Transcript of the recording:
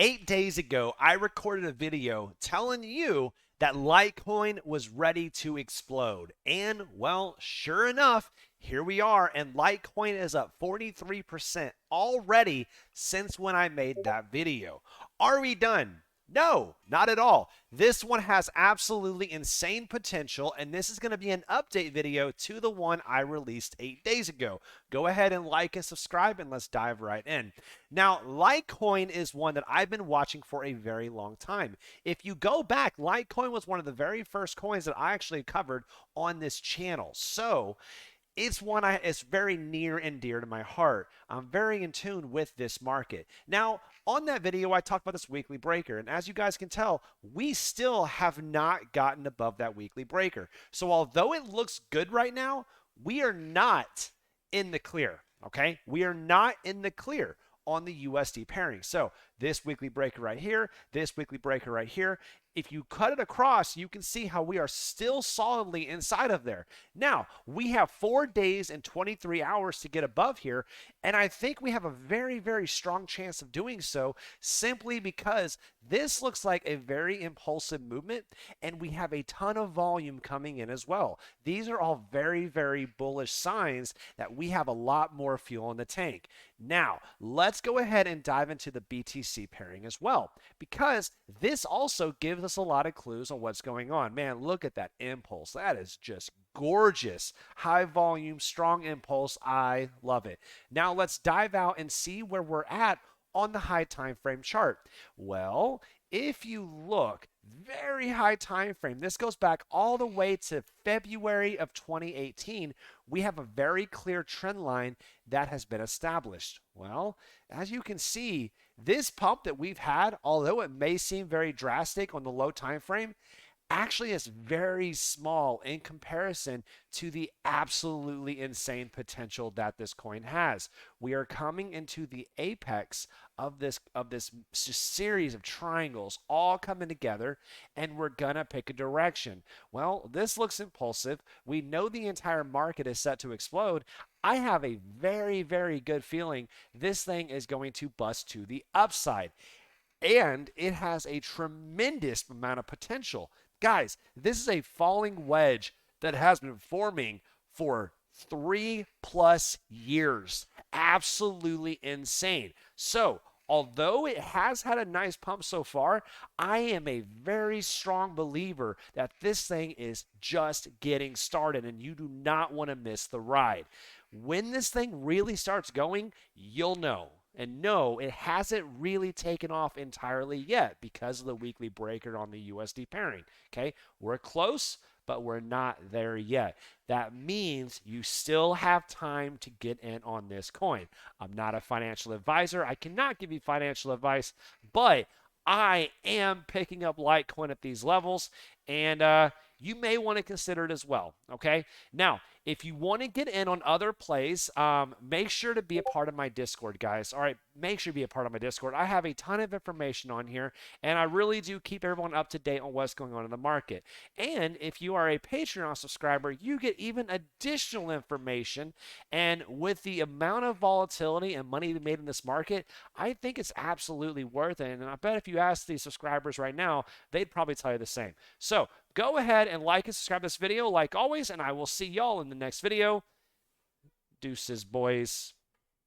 8 days ago, I recorded a video telling you that Litecoin was ready to explode. And, well, sure enough, here we are. And Litecoin is up 43% already since when I made that video. Are we done? No, not at all. This one has absolutely insane potential, and this is going to be an update video to the one I released 8 days ago. Go ahead and like and subscribe, and let's dive right in. Now, Litecoin is one that I've been watching for a very long time. If you go back, Litecoin was one of the very first coins that I actually covered on this channel. So, it's one it's very near and dear to my heart. I'm very in tune with this market. Now, on that video, I talked about this weekly breaker, and as you guys can tell, we still have not gotten above that weekly breaker. So although it looks good right now, we are not in the clear, okay? We are not in the clear on the USD pairing. So this weekly breaker right here, this weekly breaker right here, if you cut it across, you can see how we are still solidly inside of there. Now, we have 4 days and 23 hours to get above here, and I think we have a very, very strong chance of doing so simply because this looks like a very impulsive movement, and we have a ton of volume coming in as well. These are all very, very bullish signs that we have a lot more fuel in the tank. Now, let's go ahead and dive into the BTC pairing as well, because this also gives us a lot of clues on what's going on. Man, look at that impulse. That is just gorgeous. High volume, strong impulse. I love it. Now let's dive out and see where we're at on the high time frame chart. Well, if you look, very high time frame. This goes back all the way to February of 2018. We have a very clear trend line that has been established. Well, as you can see, this pump that we've had, although it may seem very drastic on the low time frame, actually is very small in comparison to the absolutely insane potential that this coin has. We are coming into the apex of this series of triangles all coming together, and we're gonna pick a direction. Well, this looks impulsive. We know the entire market is set to explode. I have a very, very good feeling this thing is going to bust to the upside, and it has a tremendous amount of potential. Guys, this is a falling wedge that has been forming for 3+ years. Absolutely insane. So, although it has had a nice pump so far, I am a very strong believer that this thing is just getting started, and you do not want to miss the ride. When this thing really starts going, you'll know. And no, it hasn't really taken off entirely yet because of the weekly breaker on the USD pairing. Okay, we're close, but we're not there yet. That means you still have time to get in on this coin. I'm not a financial advisor. I cannot give you financial advice, but I am picking up Litecoin at these levels, and you may want to consider it as well. Okay, now if you want to get in on other plays, make sure to be a part of my Discord, guys. All right, make sure to be a part of my Discord. I have a ton of information on here, and I really do keep everyone up to date on what's going on in the market. And if you are a Patreon subscriber, you get even additional information. And with the amount of volatility and money made in this market, I think it's absolutely worth it. And I bet if you ask these subscribers right now, they'd probably tell you the same. So go ahead and like and subscribe to this video like always, and I will see y'all in the next video. Deuces, boys.